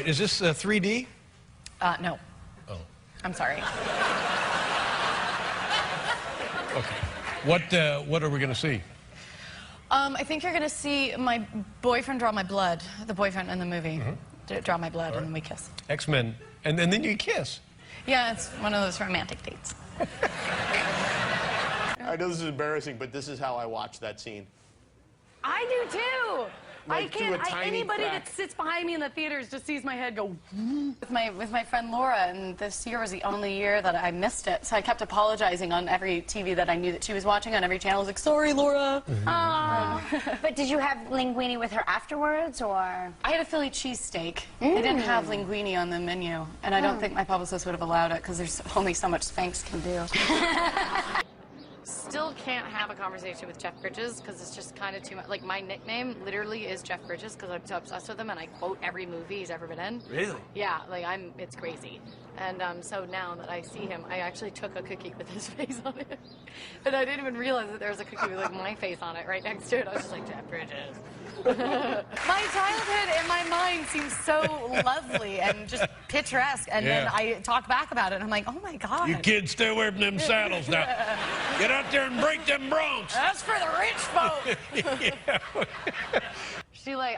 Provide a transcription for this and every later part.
right. Is this 3D? No. Oh. I'm sorry. Okay. What are we going to see? I think you're going to see my boyfriend draw my blood. The boyfriend in the movie. Draw my blood, and then we kiss. X-Men. And then you kiss. Yeah, it's one of those romantic dates. I know this is embarrassing, but this is how I watch that scene. I do too. Like, I can't. Anybody that sits behind me in the theaters just sees my head go. With my friend Laura, and this year was the only year that I missed it. So I kept apologizing on every TV that I knew that she was watching on every channel. I was like, "Sorry, Laura." But did you have linguine with her afterwards, or? I had a Philly cheesesteak. They didn't have linguine on the menu, and I don't think my publicist would have allowed it because there's only so much Spanx can do. Still can't have a conversation with Jeff Bridges because it's just kind of too much. Like, my nickname literally is Jeff Bridges because I'm so obsessed with him and I quote every movie he's ever been in. Really? Yeah, like it's crazy. And so now that I see him, I actually took a cookie with his face on it. And I didn't even realize that there was a cookie with like my face on it right next to it. I was just like, Jeff Bridges. My childhood in my mind seems so lovely and just picturesque, and then I talk back about it and I'm like, oh my God. You kids stay away from them saddles now. Get out there and break them broncs. That's for the rich folk.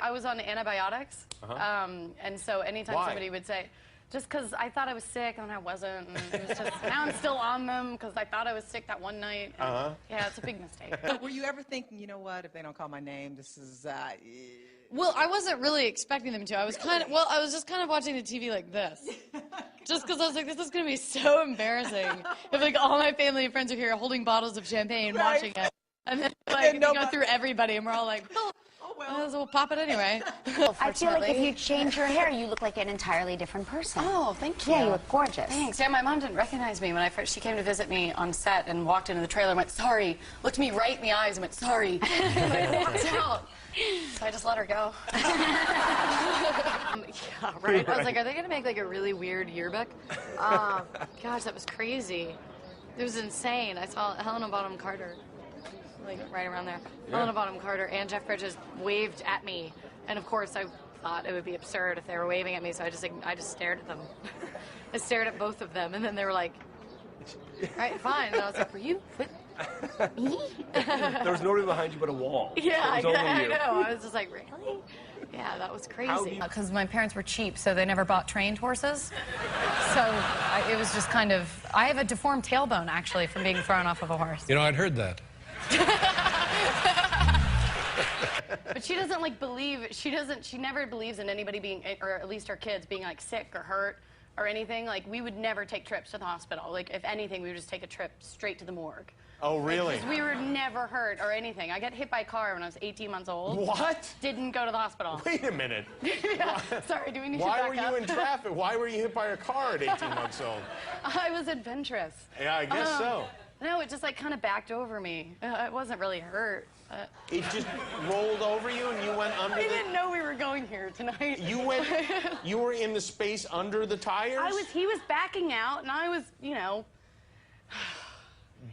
I was on antibiotics, and so anytime somebody would say, just because I thought I was sick and I wasn't, and it was just, now I'm still on them because I thought I was sick that one night. Yeah, it's a big mistake. Were you ever thinking, you know what, if they don't call my name, this is, Well, I wasn't really expecting them to. I was I was just kind of watching the TV like this. Just because I was like, this is going to be so embarrassing if like all my family and friends are here holding bottles of champagne watching it. And then like you go through everybody and we're all like, well, we'll pop it anyway. I feel like if you change your hair, you look like an entirely different person. Oh, thank you. Yeah, you look gorgeous. Thanks. Yeah, my mom didn't recognize me when she came to visit me on set and walked into the trailer and went, sorry. Looked me right in the eyes and went, sorry. And walked out. So I just let her go. Yeah, right. I was like, are they going to make like a really weird yearbook? Gosh, that was crazy. It was insane. I saw Helena Bonham Carter. Like right around there. Helena Bonham Carter and Jeff Bridges waved at me, and of course I thought it would be absurd if they were waving at me, so I just stared at them. I stared at both of them, and then they were like, "All right, fine." And I was like, "Were you with me?" There was nobody behind you but a wall. Yeah, I know. I was just like, really? Yeah, that was crazy. Because my parents were cheap, so they never bought trained horses. So it was just kind of. I have a deformed tailbone actually from being thrown off of a horse. You know, I'd heard that. But she doesn't like believe, she never believes in anybody being, or at least her kids being like sick or hurt or anything. Like we would never take trips to the hospital. Like if anything, we would just take a trip straight to the morgue. Oh, really? Because we were never hurt or anything. I got hit by a car when I was 18 months old. What? Didn't go to the hospital. Wait a minute. Yeah. Sorry, do we need to back up? Why were you in traffic? Why were you hit by a car at 18 months old? I was adventurous. Yeah, I guess so. No, it just like kind of backed over me. It wasn't really hurt. It just rolled over you and you went under I didn't know we were going here tonight. You were in the space under the tires? He was backing out and I was,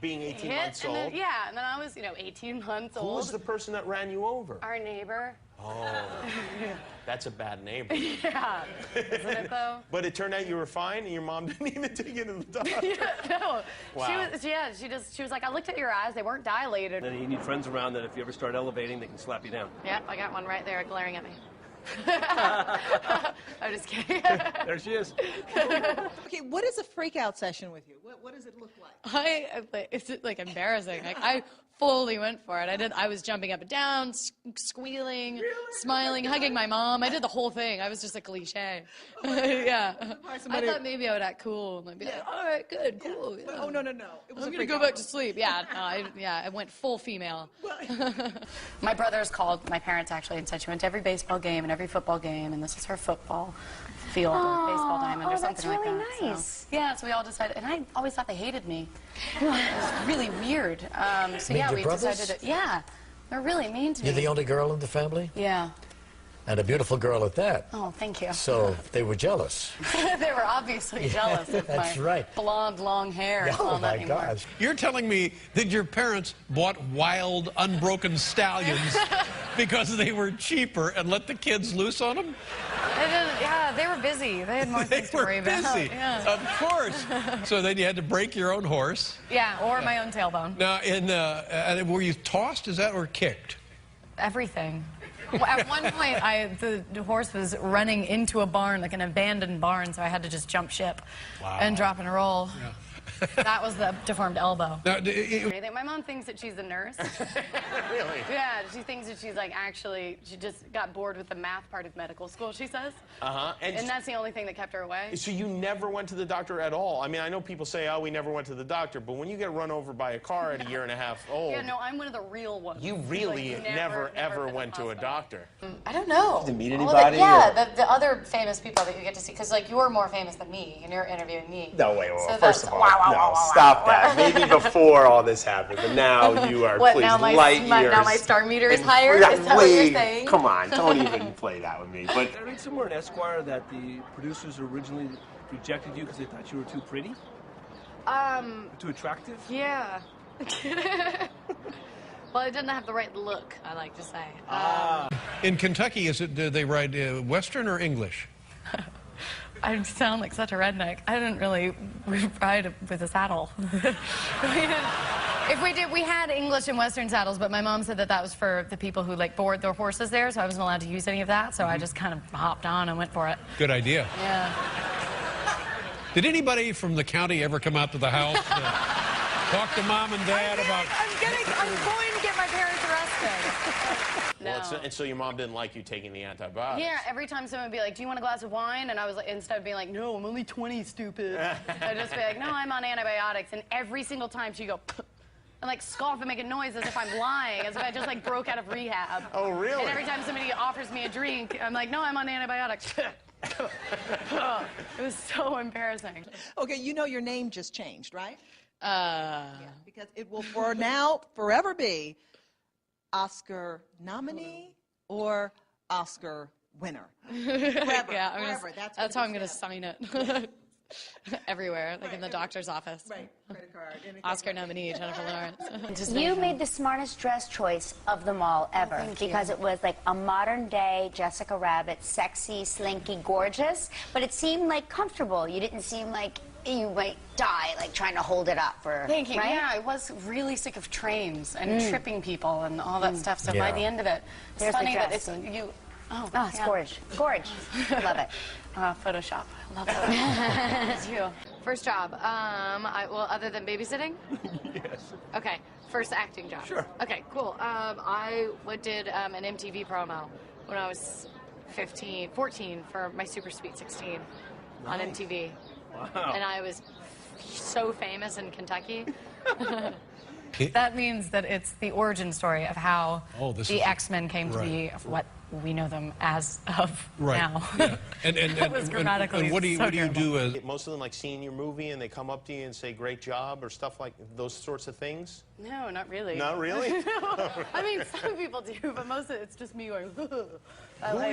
being 18 hit, months old? And then I was, 18 months old. Who was the person that ran you over? Our neighbor. Oh, that's a bad neighbor. Yeah, isn't it though? But it turned out you were fine, and your mom didn't even take you to the doctor. No. Wow. She was like, I looked at your eyes; they weren't dilated. Then you need friends around that if you ever start elevating, they can slap you down. Yep, I got one right there glaring at me. I'm just kidding. There she is. Okay, what is a freak-out session with you? What does it look like? It's like embarrassing. Like I fully went for it. I was jumping up and down, squealing, smiling, hugging my mom. I did the whole thing. I was just a cliche. Yeah. I thought maybe I would act cool and I'd be like, all right, good, cool. Yeah. Oh, no. It was I'm gonna go back to sleep. Yeah, I went full female. My brothers called my parents actually and said she went to every baseball game and every football game, and this is her football field or baseball diamond or something like that. That's really nice. So, yeah, so we all decided, and I always thought they hated me. It was really weird. So yeah, we decided to, yeah, they're really mean to me. You're the only girl in the family? Yeah. And a beautiful girl at that. Oh, thank you. So they were jealous. They were obviously jealous of my blonde, long hair. Oh, my gosh. You're telling me that your parents bought wild, unbroken stallions because they were cheaper and let the kids loose on them? Yeah, they were busy. They had more They things to were worry busy, about. Yeah. of course. So then you had to break your own horse. Yeah, or my own tailbone. Now, and were you tossed, is that, or kicked? Everything. At one point, the horse was running into a barn, like an abandoned barn, so I had to just jump ship and drop and roll. Yeah. That was the deformed elbow. Now, My mom thinks that she's a nurse. Really? Yeah, she thinks that she's like actually, she just got bored with the math part of medical school, she says. Uh-huh. And that's the only thing that kept her away. So you never went to the doctor at all? I mean, I know people say, oh, we never went to the doctor, but when you get run over by a car at a year and a half old... Yeah, no, I'm one of the real ones. You really like, never ever been went to a doctor. I don't know. Did you meet All of anybody? yeah, the other famous people that you get to see, because like you're more famous than me, and you're interviewing me. No, wait, So first of all, wow, no, stop that. Maybe before all this happened, but now you are, What, please, now light years. now my star meter is higher? Is that what you're saying? Come on, don't even play that with me. But Did I read somewhere in Esquire that the producers originally rejected you because they thought you were too pretty? Too attractive? Yeah. Well, I didn't have the right look, I like to say. in Kentucky, do they ride Western or English? I sound like such a redneck. I didn't really ride with a saddle. If we did, we had English and Western saddles, but my mom said that that was for the people who like board their horses there, so I wasn't allowed to use any of that, so I just kind of hopped on and went for it. Good idea. Yeah. Did anybody from the county ever come out to the house to talk to mom and dad about... I'm going to get my parents arrested. No. Well, and so your mom didn't like you taking the antibiotics? Yeah, every time someone would be like, do you want a glass of wine? And I was like, instead of being like, no, I'm only 20, stupid. I'd just be like, no, I'm on antibiotics. And every single time she'd go, and like scoff and make a noise as if I'm lying, as if I just like broke out of rehab. Oh, really? And every time somebody offers me a drink, I'm like, no, I'm on antibiotics. It was so embarrassing. Okay, you know your name just changed, right? Yeah, Because it will for now forever be Oscar nominee or Oscar winner. Forever, yeah, forever. That's how I'm going to sign it. Everywhere, like in the doctor's office. Right, credit card. Oscar nominee, Jennifer Lawrence. You made the smartest dress choice of them all ever thank you. because it was like a modern day Jessica Rabbit, sexy, slinky, gorgeous, but it seemed like comfortable. You didn't seem like you might die like trying to hold it up for. Thank you. Right? Yeah, I was really sick of trains and tripping people and all that stuff. So by the end of it, it's There's the funny that dress. it's you. Oh, Oh, it's gorge. Gorge. Love it. Photoshop. I love that. It's you. First job. Well, other than babysitting? Yes. Okay. First acting job. Sure. Okay, cool. I did an MTV promo when I was 14 for my Super Sweet 16 on MTV. Wow. And I was so famous in Kentucky. That means that it's the origin story of how the X-Men came to be what we know them as of now. Yeah. And That was grammatically what do you so do as... Most of them like seeing your movie and they come up to you and say, great job, or stuff like those sorts of things? No, not really. Not really? No. I mean, some people do, but most of it's just me going, Who are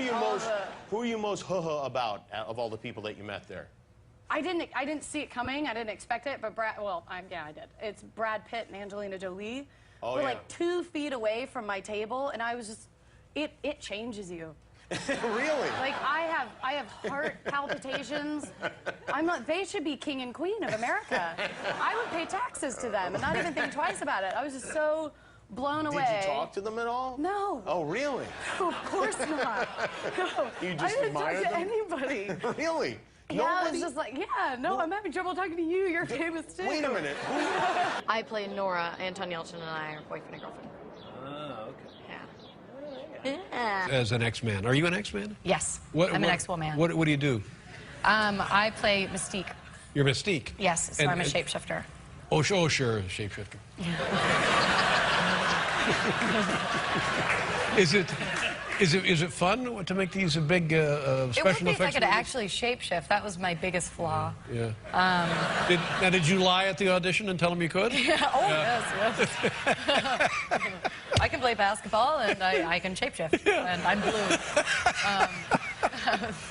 you most about of all the people that you met there? I didn't see it coming. I didn't expect it, but yeah, I did. It's Brad Pitt and Angelina Jolie. Oh, We're yeah. like 2 feet away from my table, and I was just, it changes you. Really? Like I have heart palpitations. They should be king and queen of America. I would pay taxes to them and not even think twice about it. I was just so blown away. Did you talk to them at all? No. Oh, really? Of course not. No. You just I didn't admire talk to them? anybody. Really? Yeah, I Nobody? was just like, yeah, no, I'm having trouble talking to you. You're famous too. Wait a minute. I play Nora. Anton Yelchin and I are boyfriend and girlfriend. Oh, okay. Yeah. as an X-Man? Are you an X-Man? Yes. I'm an X-Woman. What do you do? I play Mystique. You're Mystique? Yes, so I'm a shapeshifter. Oh, sure, shapeshifter. Is it fun to make these big It would special be if I effects? could actually shapeshift. That was my biggest flaw. Yeah. Did you lie at the audition and tell them you could? Yes. I can play basketball and I can shapeshift, and I'm blue.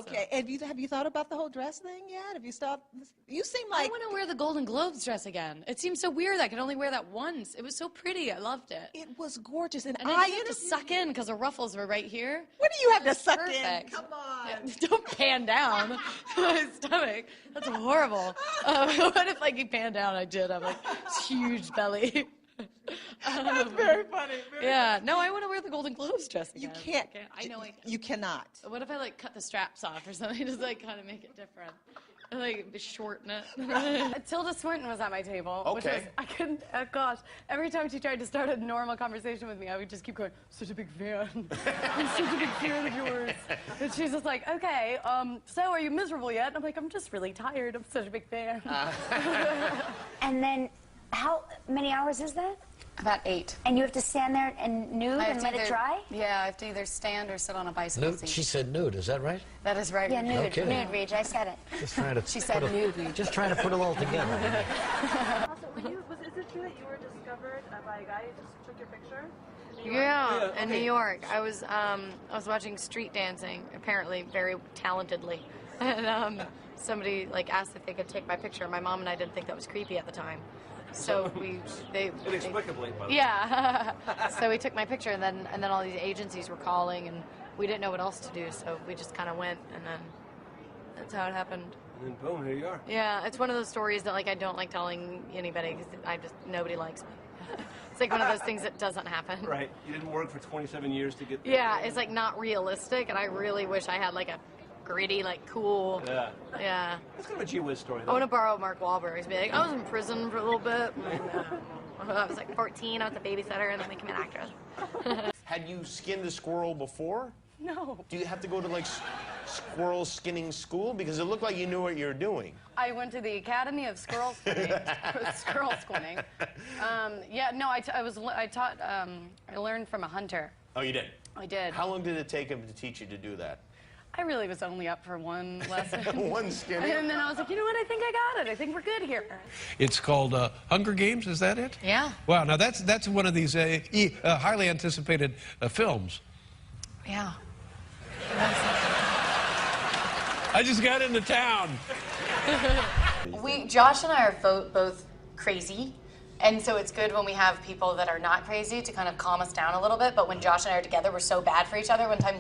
Okay, and have you thought about the whole dress thing yet? Have you stopped? You seem like... I want to wear the Golden Globes dress again. It seems so weird that I could only wear that once. It was so pretty. I loved it. It was gorgeous. And I didn't have to suck in because the ruffles were right here. What do you have to suck Perfect. in? Come on. Yeah, don't pan down my stomach. That's horrible. What if like you pan down? I did. I'm like this huge belly. That's very funny. Yeah. No, I want to wear the Golden Globes dress again. You can't. I know I can. You cannot. What if I like cut the straps off or something? Just like kind of make it different. Like shorten it. Tilda Swinton was at my table. Okay. Which was, I couldn't. Oh gosh. Every time she tried to start a normal conversation with me, I would just keep going. Such a big fan. I'm such a big fan of yours. And she's just like, okay. So are you miserable yet? And I'm like, I'm just really tired. I'm such a big fan. And then, how many hours is that? About 8. And you have to stand there and nude and let it dry? Yeah, I have to either stand or sit on a bicycle Nude? seat. She said nude, is that right? That is right. Yeah, nude. Okay. Nude, Reg. I said it. Just trying to She said nude. Just trying to put it all together. Also, is it true that you were discovered by a guy who just took your picture? Yeah, in New York. I was watching street dancing, apparently very talentedly, and somebody like asked if they could take my picture. My mom and I didn't think that was creepy at the time, so Inexplicably. by the way. yeah. So we took my picture, and then all these agencies were calling, and we didn't know what else to do, so we just kind of went, and then that's how it happened. And then boom, here you are. Yeah, it's one of those stories that like I don't like telling anybody because nobody likes me. It's like one of those things that doesn't happen. Right. You didn't work for 27 years to get there. Yeah, it's like not realistic, and I really wish I had like a gritty, like cool. Yeah. Yeah. That's kind of a gee whiz story, I though. want to borrow Mark Wahlberg's. Be like, I was in prison for a little bit. And, I was like 14. I was a babysitter, and then became an actress. Had you skinned a squirrel before? No. Do you have to go to like squirrel skinning school? Because it looked like you knew what you were doing. I went to the Academy of Squirrel Squinting. Squirrel Squinting. Yeah, no, I learned from a hunter. Oh, you did? I did. How long did it take him to teach you to do that? I really was only up for one lesson. One skinning? And then I was like, you know what? I think I got it. I think we're good here. It's called Hunger Games, is that it? Yeah. Wow, now that's one of these highly anticipated films. Yeah. I just got into town. Josh and I are both crazy, and so it's good when we have people that are not crazy to kind of calm us down a little bit. But when Josh and I are together, we're so bad for each other. One time,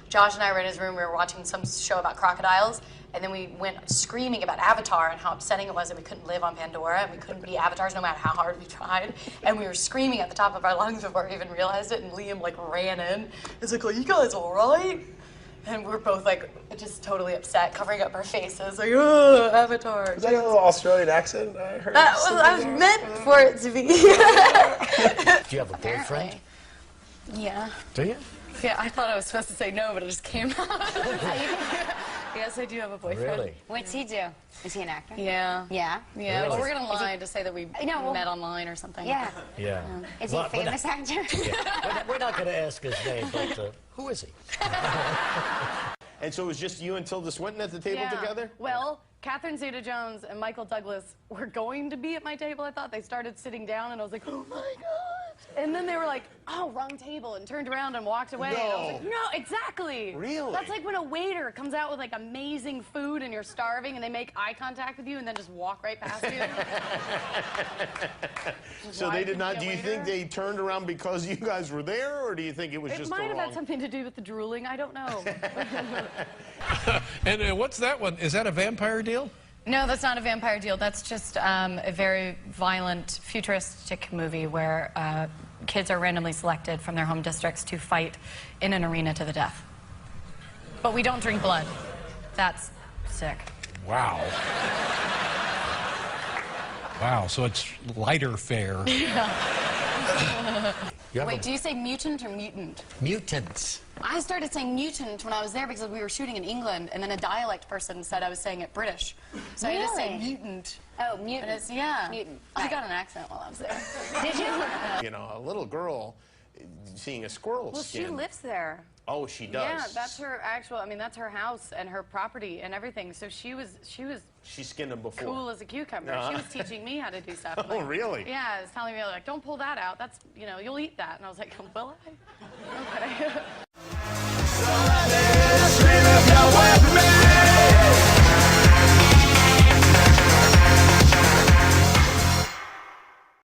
Josh and I were in his room, we were watching some show about crocodiles, and then we went screaming about Avatar and how upsetting it was that we couldn't live on Pandora and we couldn't be avatars no matter how hard we tried. And we were screaming at the top of our lungs before we even realized it, and Liam like ran in. He's like, are you guys all right? And we're both like just totally upset, covering up our faces, like, oh, Avatar. Is that a little Australian accent I heard? I was meant for it to be. Do you have a boyfriend? Yeah. Do you? Yeah, I thought I was supposed to say no, but it just came out. Yes, I do have a boyfriend. Really? What's he do? Is he an actor? Yeah. Yeah? Yeah, Really? but we're gonna lie to say that we No, well- met online or something. Yeah. Yeah. Is he a famous actor? We're not going to ask his name, but who is he? And so it was just you and Tilda Swinton at the table Yeah. together? Well, Catherine Zeta-Jones and Michael Douglas were going to be at my table, I thought. They started sitting down, and I was like, oh my God. And then they were like, oh, wrong table, and turned around and walked away. And I was like, no, exactly. Really? That's like when a waiter comes out with like amazing food and you're starving and they make eye contact with you and then just walk right past you. So they did not, do you think they turned around because you guys were there, or do you think it was It just might the have wrong? had something to do with the drooling. I don't know. And what's that one? Is that a vampire deal? No, that's not a vampire deal. That's just a very violent, futuristic movie where kids are randomly selected from their home districts to fight in an arena to the death. But we don't drink blood. That's sick. Wow. Wow, so it's lighter fare. Wait, do you say mutant or mutant? Mutants. I started saying mutant when I was there because we were shooting in England, and then a dialect person said I was saying it British. So I just say Really? mutant. Oh, And mutant. it's, yeah. Mutant. I Right. got an accent while I was there. Did you? You know, a little girl seeing a squirrel Well, skin. she lives there. Oh, she does? Yeah, that's her actual, I mean, that's her house and her property and everything. So she was She skinned him before. cool as a cucumber. Uh-huh. She was teaching me how to do stuff. Oh, really? Yeah, it's telling me, like, don't pull that out. That's, you know, you'll eat that. And I was like, will I? Okay. Man.